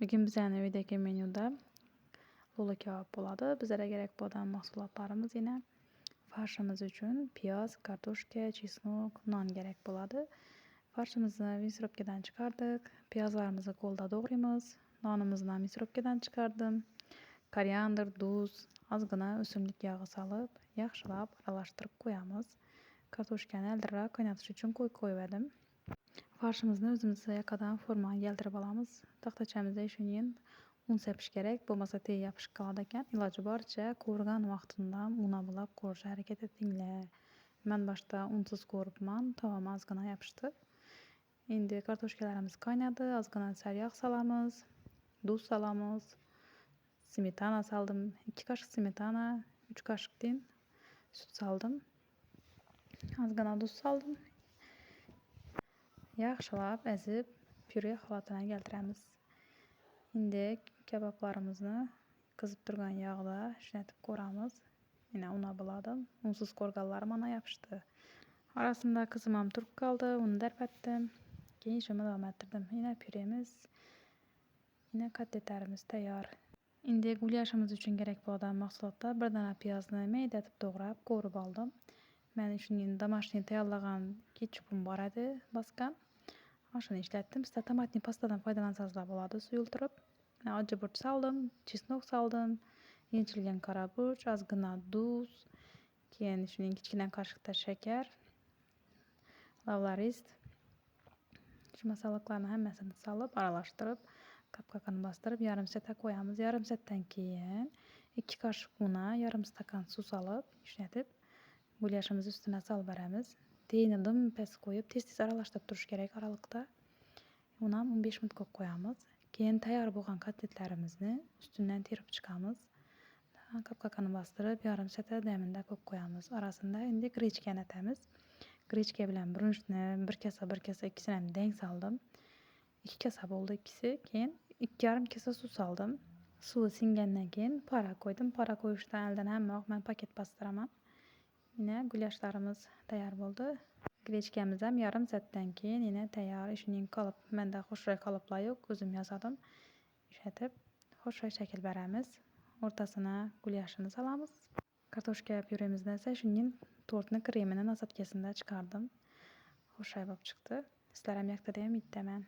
Bugün bizning uydagi menyuda lula kebab bo'ladi. Bizlarga kerak bo'lgan mahsulotlarimiz yine farshimiz uchun piyoz, kartoshka, chesnok, non kerak bo'ladi. Farshimizni mikroskopdan chiqardik. Piyozlarimizni qo'lda to'g'raymiz. Nonimizni ham mikroskopdan chiqardim. Koriander, tuz, ozgina o'simlik yog'i solib, yaxshilab aralashtirib qo'yamiz. Kartoshkani oldinroq qaynatish uchun qo'yib edim. Farshimizni o'zimizga yoqadan formaga keltirib olamiz. Taxtachamizda shuningdek un sepish kerak, bo'lmasa tez yopishib qoladi ekan. Iloji boricha qovurgan vaqtida un bulab qo'rishga harakat etinglar. Men boshda unsiz qo'ribman, tavom ozgina yopishdi. Endi kartoshkalarimiz qaynadi, ozgina sariyog' solamiz, tuz solamiz, smetana soldim, 2 qoshiq smetana, 3 qoshiqdan sut soldim. Ozgina tuz soldim. Yaxshilab ezib, pyure holatini keltiramiz. Endi kebablarimizni qizib turgan yog'da ishlatib ko'ramiz. Yine una buladim. Unsiz ko'rganlar mana yopishdi. Arasında qizim ham turib qoldi, uni darbatdim. Keyin ishimni davom ettirdim. Yine püremiz, yine kotletlarimiz tayyor. Endi gulyashimiz uchun kerak bo'lgan mahsulotlar: bir dona piyozni mayda etib to'g'rab, qo'rib oldim. Men shuningdek домашний tayyorlagan ketchupim bor edi, bosgan. Shuni ishlatdim. Sizlar tomatli pastadan foydalansangiz bo'ladi, suyultirib. Acı burch soldim, chesnok soldim, yenchilgan qora burch, ozgina tuz, keyin shuning kichkina qoshiqda shakar, lavlarist. Shu masalliqlarni hammasini solib, aralashtirib, qapqog'ini bostirib, yarim soat qo'yamiz. Yarim soatdan keyin 2 qoshiq un, yarim stakan suv solib, ishlatib, gulyashimizni ustiga solib beramiz. Teyini dim past qo'yib, tez-tez aralashtirib turish kerak aralıqda. Uni ham 15 minut qo'yib qo'yamiz. Keyin tayyor bo'lgan kotletlarimizni ustidan terib chiqamiz. Qapqog'ini bostirib, yarim soat davomida qo'yib qo'yamiz. Arasida endi grechkani atamiz. Grechka bilan brunchni bir kasa ikkisini ham deng soldim. 2 kasa bo'ldi ikkisi. Keyin 2,5 kasa suv soldim. Suvi singandan keyin para qo'ydim. Para qo'yishdan oldin hamma men paket bostiraman. Yine gulyashlarimiz tayyor bo'ldi. Grechkamiz ham yarim soatdan keyin yine tayyor. Shuning qolib, menda xo'shroq qoliplar yo'q, o'zim yasadim. Ishlatib, xo'shroq shakl beramiz. O'rtasini gulyashini solamiz. Kartoshka pyuremizdan esa shuning tortni kremini nasotkasidan chiqardim. Xo'shroq bo'lib chiqdi. Sizlar ham yoqtirib yetaman.